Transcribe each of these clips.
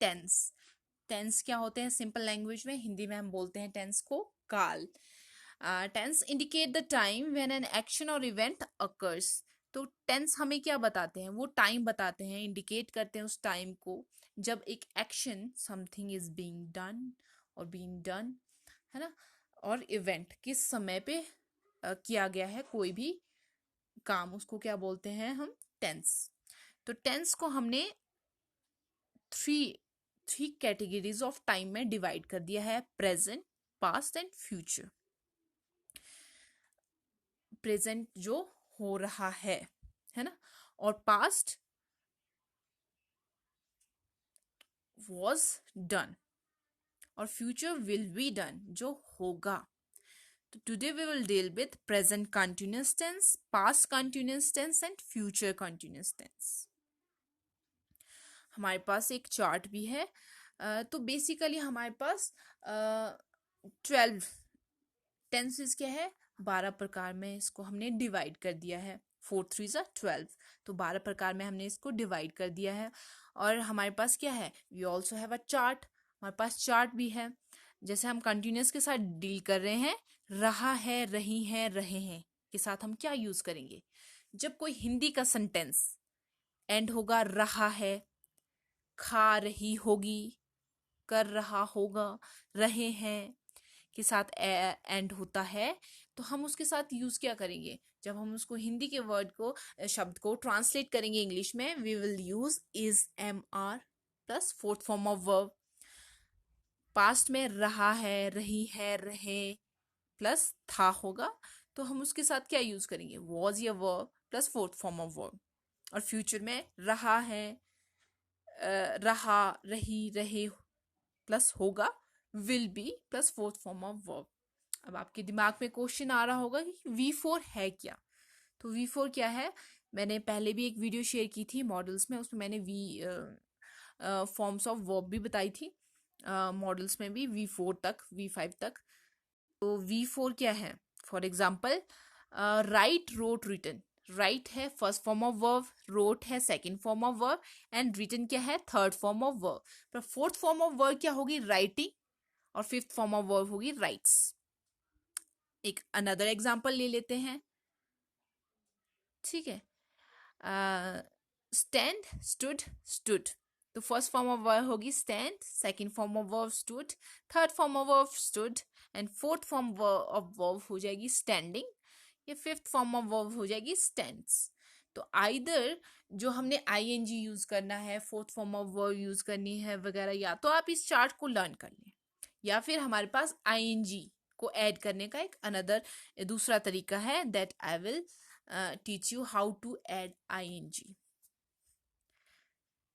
Tense. Tense क्या होते हैं सिंपल लैंग्वेज में, हिंदी में हम बोलते हैं टेंस को काल। Tense indicate the time when an action और इवेंट अकर्स। तो टेंस हमें क्या बताते हैं, वो टाइम बताते हैं, इंडिकेट करते हैं उस टाइम को जब एक action something is being done और बीइंग डन, है ना, और इवेंट किस समय पे किया गया है कोई भी काम, उसको क्या बोलते हैं हम, टेंस। तो टेंस को हमने three three categories of time में डिवाइड कर दिया है, present, past and future. Present जो हो रहा है ना, और पास्ट वॉज डन, और फ्यूचर विल बी डन जो होगा। तो today we will deal with present continuous tense, past continuous tense and future continuous tense. हमारे पास एक चार्ट भी है। तो बेसिकली हमारे पास 12 टेंसेस क्या है, 12 प्रकार में इसको हमने डिवाइड कर दिया है। 4 3 12, तो 12 प्रकार में हमने इसको डिवाइड कर दिया है। और हमारे पास क्या है, we also have a chart, हमारे पास चार्ट भी है। जैसे हम कंटिन्यूअस के साथ डील कर रहे हैं, रहा है, रही है, रहे हैं के साथ हम क्या यूज करेंगे, जब कोई हिंदी का सेंटेंस एंड होगा रहा है, खा रही होगी, कर रहा होगा, रहे हैं के साथ एंड होता है, तो हम उसके साथ यूज क्या करेंगे, जब हम उसको हिंदी के वर्ड को शब्द को ट्रांसलेट करेंगे इंग्लिश में, we will use is, am are plus fourth form of verb. Past में रहा है, रही है, रहे प्लस था होगा, तो हम उसके साथ क्या यूज करेंगे, वॉज या verb plus fourth form of verb. और फ्यूचर में रहा है, रहा, रही, रहे प्लस होगा, will be plus fourth form of verb. अब आपके दिमाग में क्वेश्चन आ रहा होगा कि V4 है क्या। तो V4 क्या है, मैंने पहले भी एक वीडियो शेयर की थी मॉडल्स में, उसमें मैंने फॉर्म्स ऑफ वर्ब भी बताई थी, मॉडल्स में भी V4 तक, V5 तक। तो V4 क्या है, for example write, wrote, written. Write है first form of verb, wrote है second form of verb, and written क्या है थर्ड फॉर्म ऑफ वर्ब। पर फोर्थ फॉर्म ऑफ वर्ब क्या होगी, राइटिंग, और फिफ्थ फॉर्म ऑफ वर्ब होगी राइट्स। एक अनदर एग्जांपल ले लेते हैं, ठीक है। Stand, stood, stood. तो फर्स्ट फॉर्म ऑफ वर्ब होगी stand, second form of verb stood, third form of verb stood, and fourth form of verb हो जाएगी स्टैंडिंग, या फिफ्थ फॉर्म ऑफ वर्ब हो जाएगी स्टैंड्स। तो आइदर जो हमने ING यूज करना है, fourth form of verb use करनी है वगैरह, या तो आप इस चार्ट को लर्न कर लें, या फिर हमारे पास ING को ऐड करने का एक अनदर दूसरा तरीका है, that I will teach you how to add ING।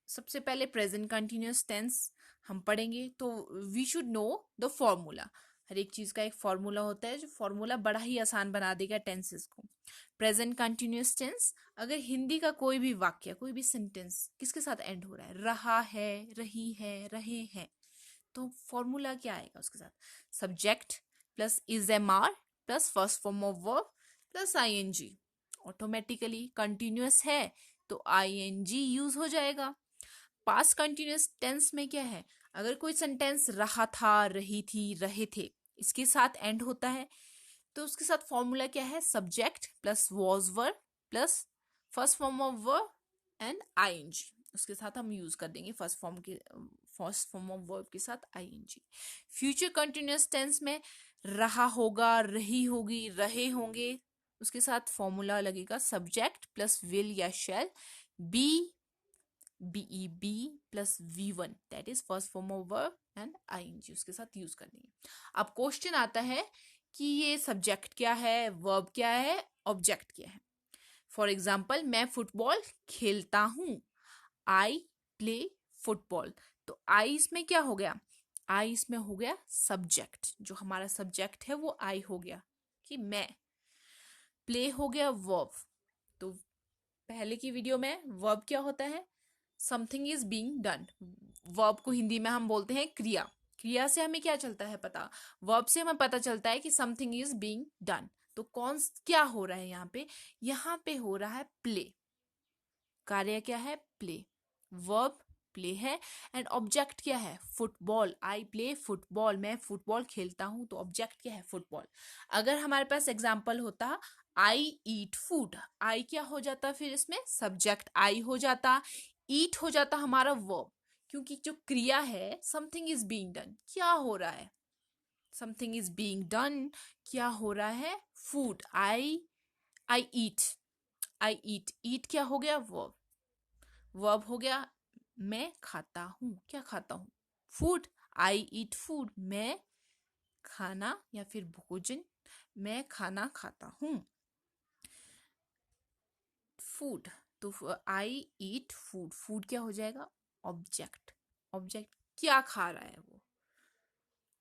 सबसे पहले प्रेजेंट कंटिन्यूअस टेंस हम पढ़ेंगे, तो we should know the formula. हर एक चीज का एक फॉर्मूला होता है, जो फॉर्मूला बड़ा ही आसान बना देगा टेंसेस को। प्रेजेंट कंटिन्यूअस टेंस, अगर हिंदी का कोई भी वाक्य, कोई भी सेंटेंस किसके साथ एंड हो रहा है, रहा है, रही है, रहे हैं, तो फॉर्मूला क्या आएगा उसके साथ, subject plus is, am are plus first form of verb plus ING। Automatically continuous है तो ING यूज हो जाएगा। पास्ट कंटिन्यूअस टेंस में क्या है, अगर कोई सेंटेंस रहा था, रही थी, रहे थे इसके साथ एंड होता है, तो उसके साथ फॉर्मूला क्या है, subject plus was verb plus first form of verb and ING। उसके साथ हम यूज कर देंगे फर्स्ट फॉर्म ऑफ वर्ब के साथ ING। फ्यूचर कंटिन्यूअस टेंस में रहा होगा, रही होगी, रहे होंगे, उसके साथ फॉर्मूला लगेगा सब्जेक्ट प्लस विल या shall, be, BEB plus V1, that is first form of verb and ING, उसके साथ यूज कर देंगे। अब क्वेश्चन आता है कि ये सब्जेक्ट क्या है, वर्ब क्या है, ऑब्जेक्ट क्या है। फॉर एग्जाम्पल, मैं फुटबॉल खेलता हूं, आई प्ले फुटबॉल। तो आई इसमें क्या हो गया, आई इसमें हो गया सब्जेक्ट, जो हमारा सब्जेक्ट है वो आई हो गया कि मैं। प्ले हो गया वर्ब, तो पहले की वीडियो में वर्ब क्या होता है, something is being done. Verb को हिंदी में हम बोलते हैं क्रिया। क्रिया से हमें क्या चलता है पता, वर्ब से हमें पता चलता है कि समथिंग इज बीइंग डन। तो कौन क्या हो रहा है यहाँ पे हो रहा है प्ले। कार्य क्या है, प्ले। वर्ब प्ले है, एंड ऑब्जेक्ट क्या है, फुटबॉल, आई प्ले फुटबॉल, मैं फुटबॉल खेलता हूँ, तो ऑब्जेक्ट क्या है, फुटबॉल। अगर हमारे पास एग्जाम्पल होता आई ईट फूड, आई क्या हो जाता फिर इसमें, सब्जेक्ट आई हो जाता, ईट हो जाता हमारा वर्ब, क्योंकि जो क्रिया है समथिंग इज बीइंग डन, क्या हो रहा है, समथिंग इज बीइंग डन, क्या हो रहा है, फूड, आई ईट, आई ईट, ईट क्या हो गया, वर्ब, वर्ब हो गया मैं खाता हूँ, क्या खाता हूँ, फूड, आई ईट फूड, मैं खाना या फिर भोजन, मैं खाना खाता हूँ, फूड, तो आई ईट फूड, फूड क्या हो जाएगा, ऑब्जेक्ट, ऑब्जेक्ट क्या खा रहा है वो,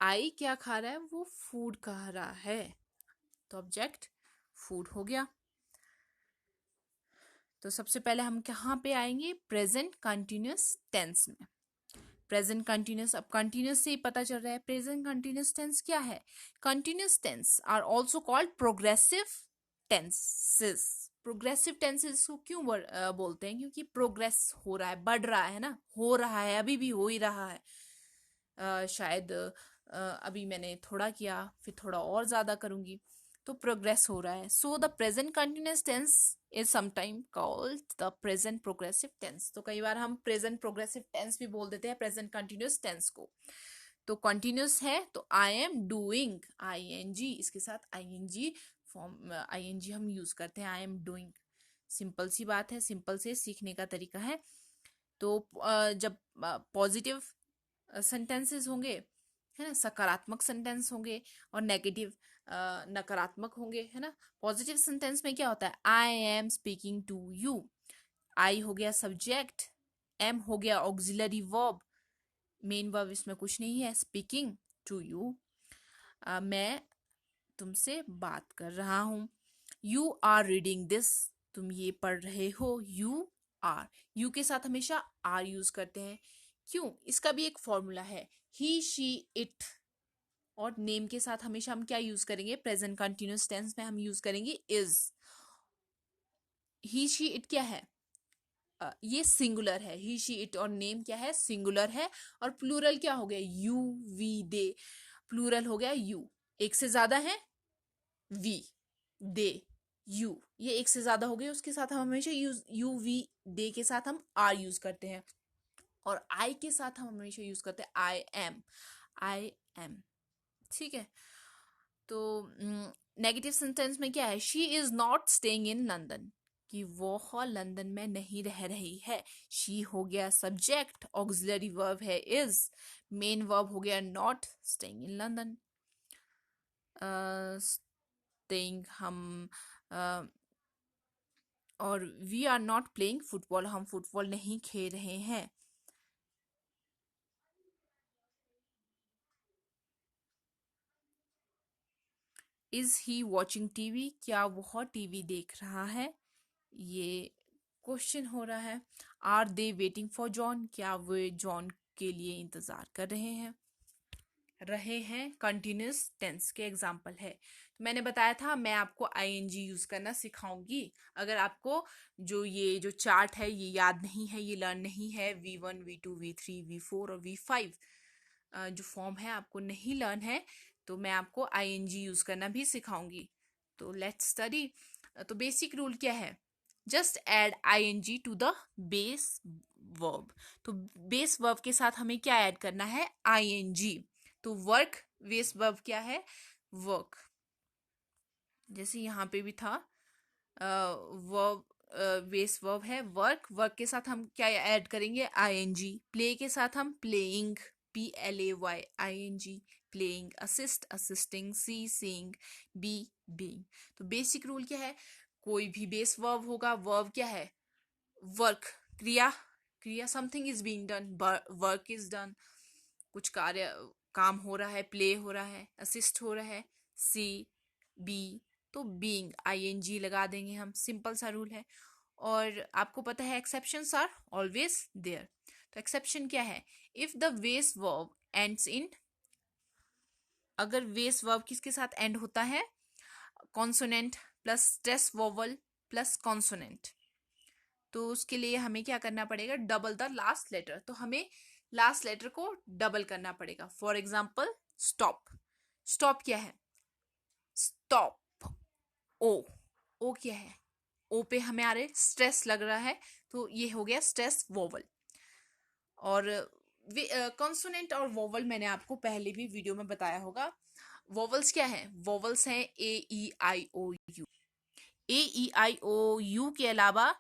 आई क्या खा रहा है, वो फूड खा रहा है, तो ऑब्जेक्ट फूड हो गया। तो सबसे पहले हम कहाँ पे आएंगे, प्रेजेंट कंटिन्यूअस टेंस में। प्रेजेंट कंटिन्यूअस, अब कंटिन्यूअस से ही पता चल रहा है प्रेजेंट कंटिन्यूअस टेंस क्या है, continuous tense are also called progressive tenses. Progressive tenses को क्यों बोलते हैं, क्योंकि प्रोग्रेस हो रहा है, बढ़ रहा है ना, हो रहा है, अभी भी हो ही रहा है, शायद अभी मैंने थोड़ा किया, फिर थोड़ा और ज्यादा करूंगी, तो प्रोग्रेस हो रहा है। So the present continuous tense is sometime called the present progressive tense. तो कई बार हम प्रेजेंट प्रोग्रेसिव टेंस भी बोल देते हैं प्रेजेंट कंटिन्यूअस टेंस को। तो कंटिन्यूअस है तो I am doing, I N G, इसके साथ I N G form, I N G हम यूज करते हैं, आई एम डूइंग। सिंपल सी बात है, सिंपल से सीखने का तरीका है। तो जब पॉजिटिव सेंटेंसेस होंगे, है ना, सकारात्मक सेंटेंस होंगे, और नेगेटिव नकारात्मक होंगे, है ना। पॉजिटिव सेंटेंस में क्या होता है, I am speaking to you, I हो गया सब्जेक्ट, एम हो गया ऑक्सिलरी वर्ब, मेन वर्ब इसमें कुछ नहीं है, स्पीकिंग टू यू, मैं तुमसे बात कर रहा हूं, यू आर रीडिंग दिस, तुम ये पढ़ रहे हो, यू आर, यू के साथ हमेशा आर यूज करते हैं, क्यों, इसका भी एक फॉर्मूला है, ही शी इट, और नेम के साथ हमेशा हम क्या यूज करेंगे, प्रेजेंट कंटिन्यूअस टेंस में हम यूज करेंगे इज। ही शी इट क्या है, ये सिंगुलर है, ही शी इट, और नेम क्या है, सिंगुलर है, और प्लूरल क्या हो गया, यू वी दे, प्लूरल हो गया यू, एक से ज्यादा है वी, दे, यू, ये एक से ज्यादा हो गए, उसके साथ हम हमेशा यू वी दे के साथ हम आर यूज करते हैं, और आई के साथ हम हमेशा यूज करते हैं आई एम, आई एम, ठीक है। तो नेगेटिव सेंटेंस में क्या है, she is not staying in London, कि वो लंदन में नहीं रह रही है, शी हो गया सब्जेक्ट, ऑक्सिलरी वर्ब है इज, मेन वर्ब हो गया not, staying in London, staying हम, और we are not playing football, हम फुटबॉल नहीं खेल रहे हैं, इज ही वॉचिंग टीवी, क्या वह टीवी देख रहा है, ये क्वेश्चन हो रहा है। Are they waiting for John, क्या वे जॉन के लिए इंतजार कर रहे हैं कंटिन्यूस टेंस के एग्जाम्पल है। तो मैंने बताया था मैं आपको आईएनजी यूज करना सिखाऊंगी। अगर आपको जो चार्ट है ये याद नहीं है, ये लर्न नहीं है, V1 V2 V3 V4 और V5 जो फॉर्म है आपको नहीं लर्न है, तो मैं आपको आईएनजी यूज करना भी सिखाऊंगी। तो लेट्स स्टडी। तो बेसिक रूल क्या है, just add ING to the base verb. तो बेस वर्ब के साथ हमें क्या ऐड करना है, आईएनजी। तो वर्क बेस वर्ब क्या है, वर्क, जैसे यहाँ पे भी था वर्ब, बेस वर्ब है वर्क, वर्क के साथ हम क्या ऐड करेंगे, आईएनजी। प्ले के साथ हम playing, PLAY, I N G, playing. Assist, assisting. See, seeing. Be, being. तो बेसिक रूल क्या है, कोई भी बेस वर्ब होगा, वर्ब क्या है, वर्क, क्रिया, क्रिया, something is being done, work is done, कुछ कार्य, काम हो रहा है, प्ले हो रहा है, असिस्ट हो रहा है, सी, बी, तो बीइंग, आईएनजी लगा देंगे हम, सिंपल सा रूल है। और आपको पता है एक्सेप्शंस आर ऑलवेज देयर। तो एक्सेप्शन क्या है, if the base verb ends इन, अगर बेस वर्ब किसके साथ एंड होता है, consonant plus stress vowel plus consonant, तो उसके लिए हमें क्या करना पड़ेगा, डबल द लास्ट लेटर, तो हमें लास्ट लेटर को डबल करना पड़ेगा। फॉर एग्जाम्पल स्टॉप, स्टॉप क्या है, स्टॉप, ओ, ओ क्या है, ओ पे हमें आ रहे स्ट्रेस लग रहा है, तो ये हो गया स्ट्रेस वोवल। और कॉन्सोनेंट और वोवल मैंने आपको पहले भी वीडियो में बताया होगा। वोवल्स क्या है, वोवल्स हैं ए ई आई ओ you. A E I O you के अलावा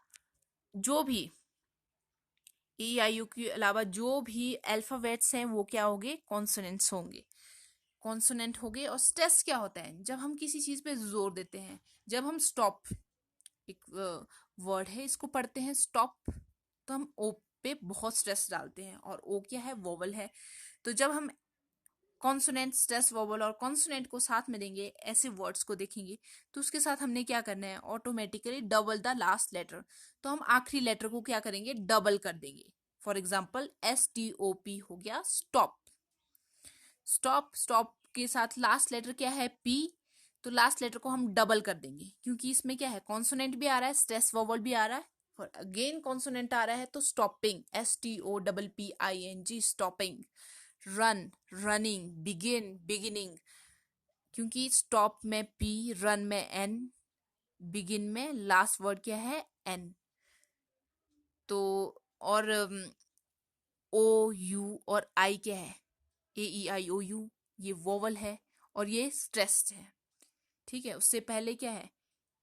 जो भी ए आई यू के अलावा जो भी अल्फाबेट्स हैं वो क्या होंगे, कॉन्सोनेंट्स होंगे, कॉन्सोनेंट हो गए। और स्ट्रेस क्या होता है, जब हम किसी चीज पे जोर देते हैं, जब हम स्टॉप, एक वर्ड है इसको पढ़ते हैं स्टॉप, तो हम ओ पे बहुत स्ट्रेस डालते हैं, और ओ क्या है, वोवल है। तो जब हम कॉन्सोनेंट, स्ट्रेस, वोवल और कॉन्सोनेंट को साथ में देंगे, ऐसे वर्ड्स को देखेंगे, तो उसके साथ हमने क्या करना है, automatically double the last letter, तो हम आखिरी लेटर को क्या करेंगे, डबल कर देंगे। For example S T O P हो गया स्टॉप, स्टॉप, स्टॉप के साथ लास्ट लेटर क्या है, पी, तो लास्ट लेटर को हम डबल कर देंगे, क्योंकि इसमें क्या है, कॉन्सोनेंट भी आ रहा है, स्ट्रेस वोवल भी आ रहा है, और अगेन कॉन्सोनेंट आ रहा है, तो stopping, S T O double P I N G, stopping. Run, running, begin, beginning, क्योंकि स्टॉप में पी, रन में एन, बिगिन में लास्ट वर्ड क्या है, एन। तो और ओ यू और आई क्या है, ए ई आई ओ यू, ये वोवल है और ये स्ट्रेस्ड है, ठीक है। उससे पहले क्या है,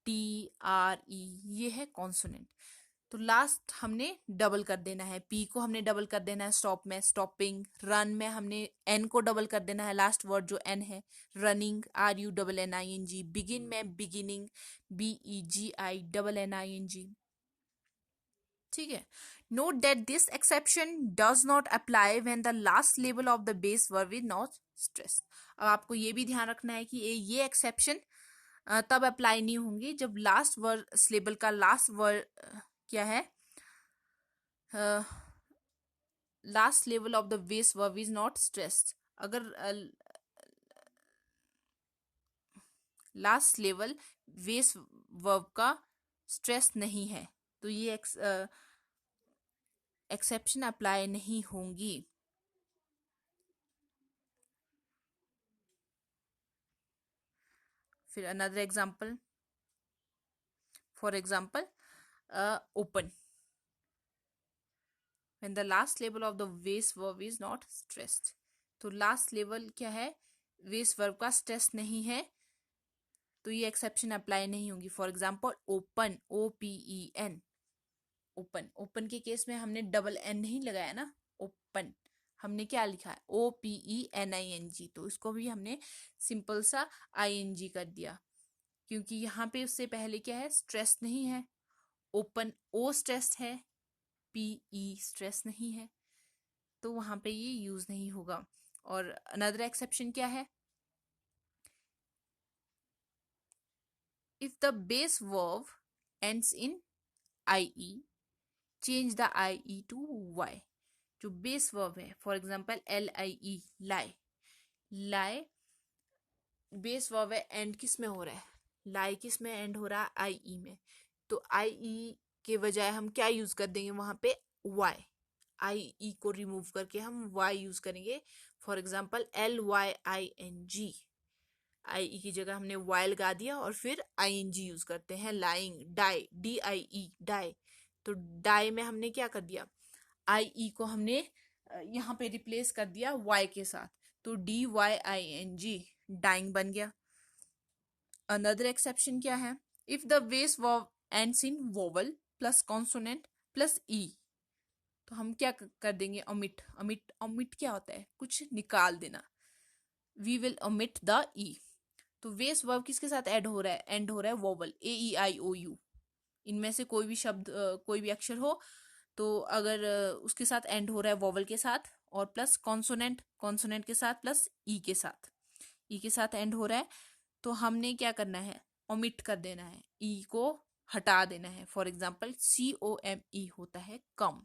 टी आर ई, ये है कॉन्सोनेंट। तो लास्ट हमने डबल कर देना है, पी को हमने डबल कर देना है स्टॉप में, स्टॉपिंग। रन में हमने एन को डबल कर देना है, लास्ट वर्ड जो एन है, running, R U double N I N G. Begin में beginning, B E G I double N I N G, ठीक है। Note that this exception does not apply when the last label of the base verb is not stressed. अब आपको ये भी ध्यान रखना है कि ये एक्सेप्शन तब अप्लाई नहीं होंगी जब लास्ट वर्ड सिलेबल का लास्ट वर्ड क्या है, last level of the base verb is not stressed. अगर लास्ट लेवल बेस वर्ब का स्ट्रेस नहीं है तो ये एक्सेप्शन अप्लाई नहीं होंगी। फिर another example, for example open, when the last label of the base verb is not stressed, तो लास्ट लेवल क्या है, बेस वर्ब का स्ट्रेस नहीं है, तो ये एक्सेप्शन अप्लाई नहीं होगी। For example open, O P E N, open, open के केस में हमने डबल एन नहीं लगाया ना, ओपन हमने क्या लिखा है, O P E N I N G, तो इसको भी हमने सिंपल सा आई एन जी कर दिया, क्योंकि यहाँ पे उससे पहले क्या है, स्ट्रेस नहीं है। ओपन ओ स्ट्रेस है, पी ई स्ट्रेस नहीं है, तो वहां पे ये यूज नहीं होगा। और अनदर एक्सेप्शन क्या है, if the base verb ends in I E, change the I E to Y. जो बेस वर्ब है, for example L I E, lie, lie base verb है, एंड किस में हो रहा है, लाई किस में एंड हो रहा है, आई ई में, तो आई ई के बजाय हम क्या यूज कर देंगे वहां पे, वाई, आई ई को रिमूव करके हम वाई यूज करेंगे। For example L Y I N G, I E की जगह हमने वाई लगा दिया और फिर आई एन जी यूज करते हैं। Lying, die, D I E, die, तो डाई में हमने क्या कर दिया, आई ई को हमने यहाँ पे रिप्लेस कर दिया वाई के साथ, तो D Y I N G, dying बन गया। अनदर एक्सेप्शन क्या है, if the base verb ends in vowel plus consonant plus E, तो हम क्या कर देंगे, ओमिट, ओमिट, ओमिट क्या होता है, कुछ निकाल देना, वी विल ओमिट द ई। तो बेस वर्ब किसके साथ ऐड हो रहा है, एंड हो रहा है vowel, A E I O you, इनमें से कोई भी शब्द कोई भी अक्षर हो, तो अगर उसके साथ एंड हो रहा है वोवल के साथ, और प्लस कॉन्सोनेंट, कॉन्सोनेंट के साथ, प्लस ई के साथ, ई के साथ एंड हो रहा है, तो हमने क्या करना है, ओमिट कर देना है, ई को हटा देना है। For example C O M E होता है कम,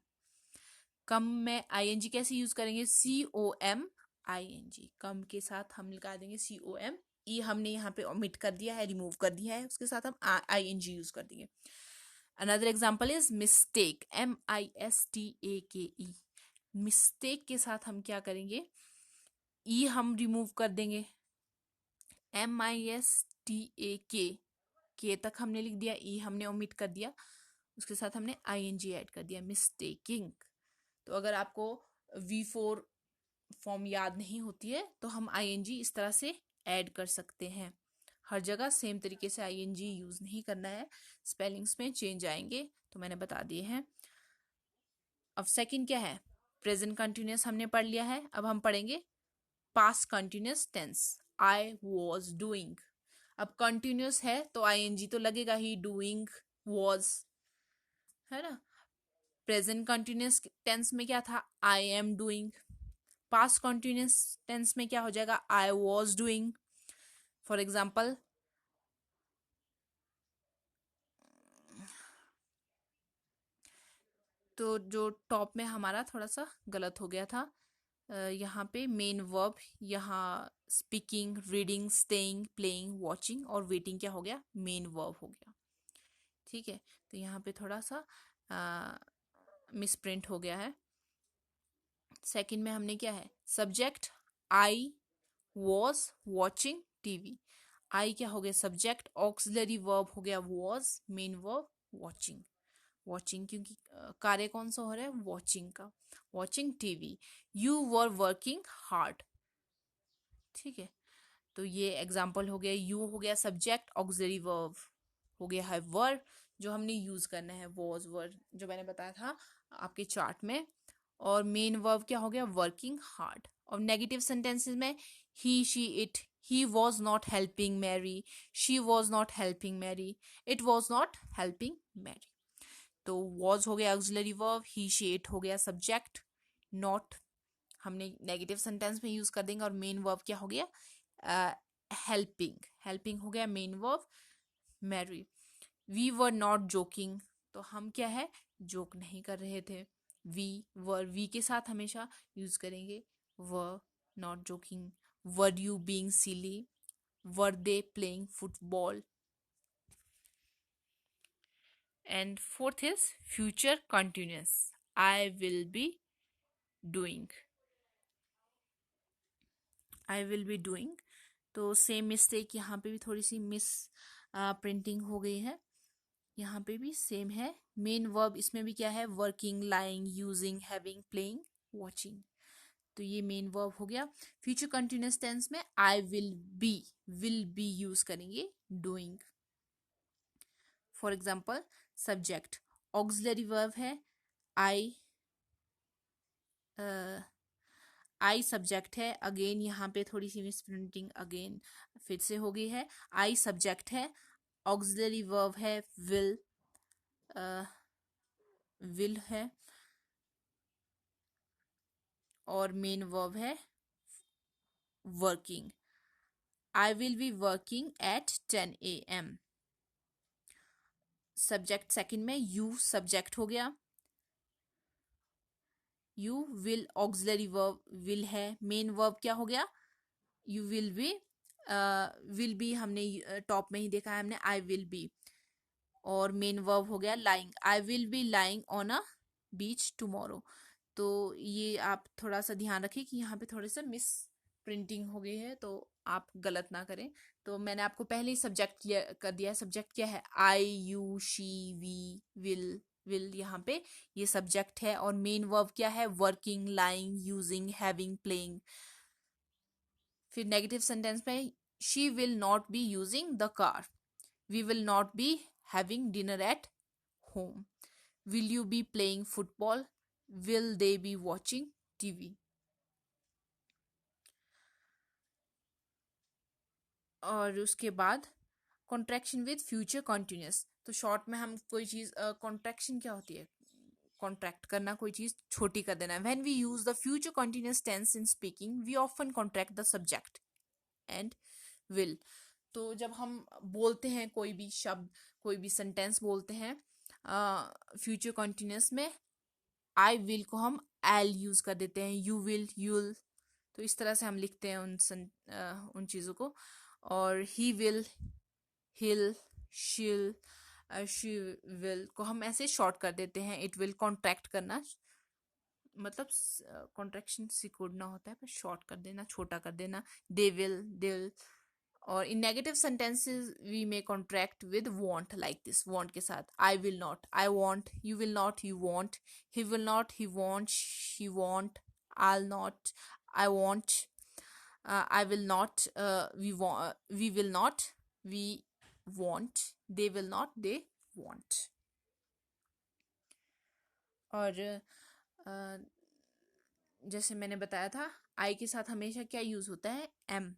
कम में आई एन जी कैसे यूज करेंगे, सी ओ एम आई एन जी, कम के साथ हम लगा देंगे सी ओ एम, ई हमने यहाँ पे ओमिट कर दिया है, रिमूव कर दिया है, उसके साथ हम आई एन जी यूज कर देंगे। Another example is mistake, MISTAKE। Mistake के साथ हम क्या करेंगे, ई हम रिमूव कर देंगे, MISTAK, के तक हमने लिख दिया, ई हमने ओमिट कर दिया, उसके साथ हमने ING ऐड कर दिया, मिस्टेकिंग। तो अगर आपको V4 फॉर्म याद नहीं होती है तो हम ING इस तरह से ऐड कर सकते हैं। हर जगह सेम तरीके से ING यूज नहीं करना है, स्पेलिंग्स में चेंज आएंगे, तो मैंने बता दिए हैं। अब सेकंड क्या है, प्रेजेंट कंटिन्यूअस हमने पढ़ लिया है, अब हम पढ़ेंगे past continuous tense, I was doing. अब कंटिन्यूअस है तो ING तो लगेगा ही, डूइंग, वॉज, है ना। प्रेजेंट कंटिन्यूअस टेंस में क्या था, I am doing. Past continuous tense में क्या हो जाएगा, I was doing. For example, तो जो टॉप में हमारा थोड़ा सा गलत हो गया था, यहाँ पे मेन वर्ब, यहाँ speaking, reading, staying, playing, watching और वेटिंग क्या हो गया, मेन वर्ब हो गया। ठीक है, तो यहाँ पे थोड़ा सा मिसप्रिंट हो गया है। सेकंड में हमने क्या है, subject I was watching TV. I क्या हो गया, सब्जेक्ट, ऑक्सिलरी वर्ब हो गया was, main verb watching. Watching क्योंकि कार्य कौन सा हो रहा है, वॉचिंग का, watching TV. You were working hard. ठीक है, तो ये एग्जाम्पल हो गया, यू हो गया सब्जेक्ट, ऑक्सिलरी वर्ब हो गया है वर्ब जो हमने यूज करना है, वॉज वर्ब जो मैंने बताया था आपके चार्ट में, और मेन वर्ब क्या हो गया, वर्किंग हार्ड। और नेगेटिव सेंटेंसेस में he, she, it, he was not helping Mary, she was not helping Mary, it was not helping Mary. तो वॉज हो गया auxiliary verb, he, she, it हो गया सब्जेक्ट, नॉट हमने नेगेटिव सेंटेंस में use कर देंगे, और मेन वर्ब क्या हो गया, हेल्पिंग, हेल्पिंग हो गया main verb, Mary. We were not joking, तो हम क्या है, जोक नहीं कर रहे थे। वी वर, वी के साथ हमेशा यूज करेंगे, वर not joking. Were you being silly, were they playing football. And fourth is future continuous, I will be doing, I will be doing. तो सेम मिस्टेक यहाँ पे भी थोड़ी सी मिस प्रिंटिंग हो गई है, यहाँ पे भी सेम है। मेन वर्ब इसमें भी क्या है, working, lying, using, having, playing, watching. तो ये मेन वर्ब हो गया। फ्यूचर कंटिन्यूअस टेंस में आई विल बी यूज करेंगे doing. For example, subject, auxiliary verb है आई, आई सब्जेक्ट है, अगेन यहाँ पे थोड़ी सी मिस प्रिंटिंग अगेन फिर से हो गई है। आई सब्जेक्ट है, ऑक्सिलरी वर्ब है विल है, और मेन वर्ब है working. I will be working at 10 AM। Subject second में यू सब्जेक्ट हो गया, you will auxiliary verb will है, मेन वर्ब क्या हो गया, यू विल बी हमने टॉप में ही देखा है हमने, आई विल बी, और मेन वर्ब हो गया lying, I will be lying on a beach tomorrow. तो ये आप थोड़ा सा ध्यान रखें कि यहाँ पे थोड़े से मिस प्रिंटिंग हो गई है, तो आप गलत ना करें। तो मैंने आपको पहले ही सब्जेक्ट कर दिया है, सब्जेक्ट क्या है, आई, यू, शी, वी, विल यहाँ पे ये सब्जेक्ट है, और मेन वर्ब क्या है, working, lying, using, having, playing. फिर नेगेटिव सेंटेंस में she will not be using the car, we will not be having dinner at home, will you be playing football, will they be watching TV. और उसके बाद contraction with future continuous. तो short में हम कोई चीज, contraction क्या होती है, कॉन्ट्रैक्ट करना, कोई चीज छोटी कर देना। When we use the future continuous tense in speaking we often contract the subject and will. तो जब हम बोलते हैं कोई भी शब्द, कोई भी सेंटेंस बोलते हैं फ्यूचर कॉन्टिन्यूस में, आई विल को हम एल यूज कर देते हैं, यू विल, यूल। तो इस तरह से हम लिखते हैं उन चीजों को। और ही विल, हिल, शील, शी विल को हम ऐसे शॉर्ट कर देते हैं, इट विल कॉन्ट्रैक्ट करना, मतलब कॉन्ट्रैक्शन सिकुड़ना होता है, पर शॉर्ट कर देना, छोटा कर देना, दे विल। और in negative sentences we may contract with won't, like this, won't के साथ I will not, I won't, you will not, you won't, he will not, he won't, she won't, I not, I won't, I will not, we will not, we want, they will not, they want। और जैसे मैंने बताया था, आई के साथ हमेशा क्या use होता है, एम।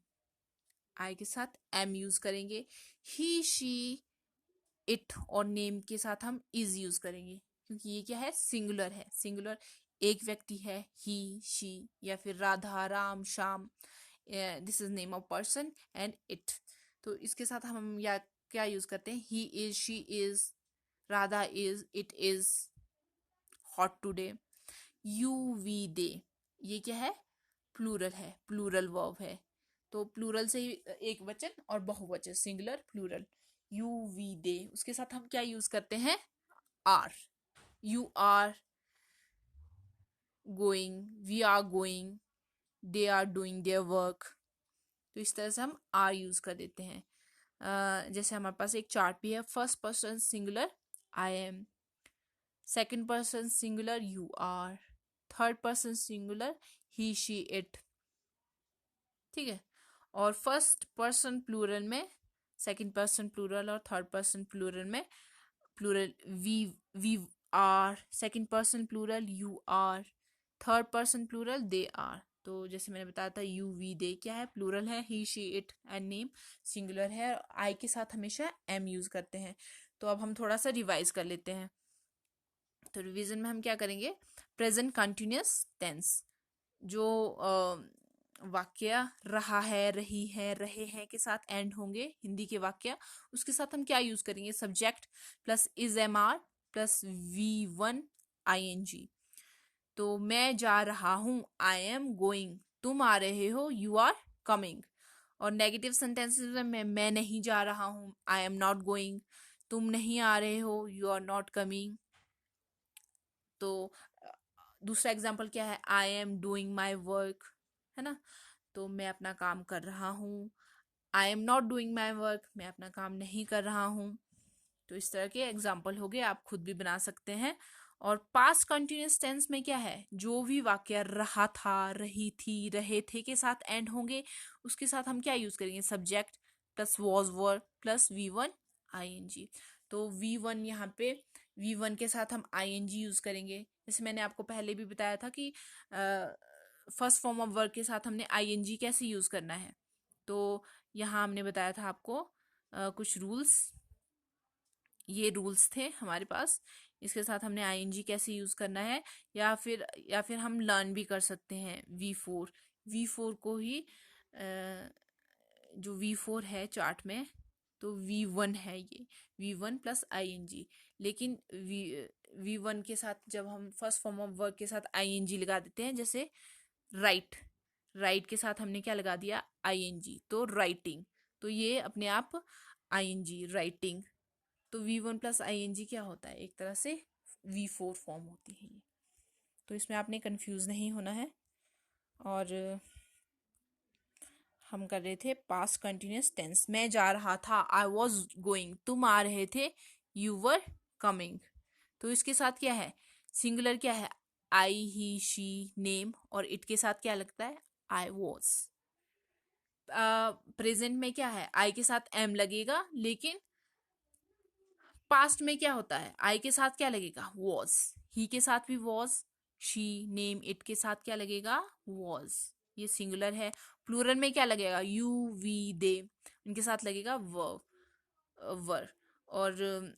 आई के साथ एम यूज करेंगे। ही शी इट और नेम के साथ हम इज यूज करेंगे, क्योंकि ये क्या है, सिंगुलर है। सिंगुलर एक व्यक्ति है, ही शी, या फिर Radha, Ram, Shyam, this is name of person, and it. तो इसके साथ हम या क्या यूज करते हैं, he is, she is, Radha is, it is hot today, you we they. ये क्या है, प्लूरल है, प्लूरल वर्ब है। तो प्लूरल से ही एक वचन और बहुवचन, singular plural, you we they. उसके साथ हम क्या यूज करते हैं, are, you are going, we are going, they are doing their work. तो इस तरह से हम आर यूज कर देते हैं। जैसे हमारे पास एक चार्ट भी है, first person singular I am, second person singular you are, third person singular he she it, ठीक है। और फर्स्ट पर्सन प्लूरल में, सेकंड पर्सन प्लूरल और थर्ड पर्सन प्लूरल में, plural we are, second person plural you are, third person plural they are. तो जैसे मैंने बताया था, यू वी दे क्या है, प्लूरल है, he she it and name singular है, आई के साथ हमेशा एम यूज करते हैं। तो अब हम थोड़ा सा रिवाइज कर लेते हैं। तो रिवीजन में हम क्या करेंगे, प्रेजेंट कंटिन्यूअस टेंस, जो वाक्य रहा है, रही है, रहे हैं के साथ एंड होंगे, हिंदी के वाक्य, उसके साथ हम क्या यूज करेंगे, subject plus is am are plus V1 ING। तो मैं जा रहा हूं, आई एम गोइंग, तुम आ रहे हो, यू आर कमिंग। और नेगेटिव सेंटेंसेस में मैं नहीं जा रहा हूं, आई एम नॉट गोइंग, तुम नहीं आ रहे हो, यू आर नॉट कमिंग। तो दूसरा एग्जाम्पल क्या है, I am doing my work, है ना, तो मैं अपना काम कर रहा हूँ। I am not doing my work, मैं अपना काम नहीं कर रहा हूँ। तो इस तरह के एग्जाम्पल हो गए, आप खुद भी बना सकते हैं। और पास्ट कंटिन्यूअस टेंस में क्या है, जो भी वाक्य रहा था, रही थी, रहे थे के साथ एंड होंगे, उसके साथ हम क्या यूज करेंगे, subject plus was were plus V1 ING। तो V1 यहाँ पे, V1 के साथ हम ING यूज करेंगे। जैसे मैंने आपको पहले भी बताया था कि फर्स्ट फॉर्म ऑफ वर्ब के साथ हमने ING कैसे यूज करना है। तो यहाँ हमने बताया था आपको कुछ रूल्स, ये रूल्स थे हमारे पास। इसके साथ हमने ING कैसे यूज करना है, या फिर हम लर्न भी कर सकते हैं V4 को ही, जो V4 है चार्ट में, तो V1 है ये, V1 प्लस ING। लेकिन V1 के साथ जब हम फर्स्ट फॉर्म ऑफ वर्ब के साथ ING लगा देते हैं, जैसे राइट के साथ हमने क्या लगा दिया, ING, तो राइटिंग, तो ये अपने आप ING, राइटिंग। तो V1 प्लस ING क्या होता है, एक तरह से V4 फॉर्म होती है ये। तो इसमें आपने कंफ्यूज नहीं होना है। और हम कर रहे थे पास्ट कंटिन्यूअस टेंस, मैं जा रहा था, आई वॉज गोइंग, तुम आ रहे थे, यू वर कमिंग। तो इसके साथ क्या है, सिंगुलर क्या है, आई, ही, शी, नेम, और इट के साथ क्या लगता है, आई वॉज। प्रेजेंट में क्या है, आई के साथ एम लगेगा, लेकिन पास्ट में क्या होता है, आई के साथ क्या लगेगा, वॉज, ही के साथ भी वॉज, शी, नेम, इट के साथ क्या लगेगा, वॉज, ये सिंगुलर है। प्लूरल में क्या लगेगा, यू वी दे, इनके साथ लगेगा वर। और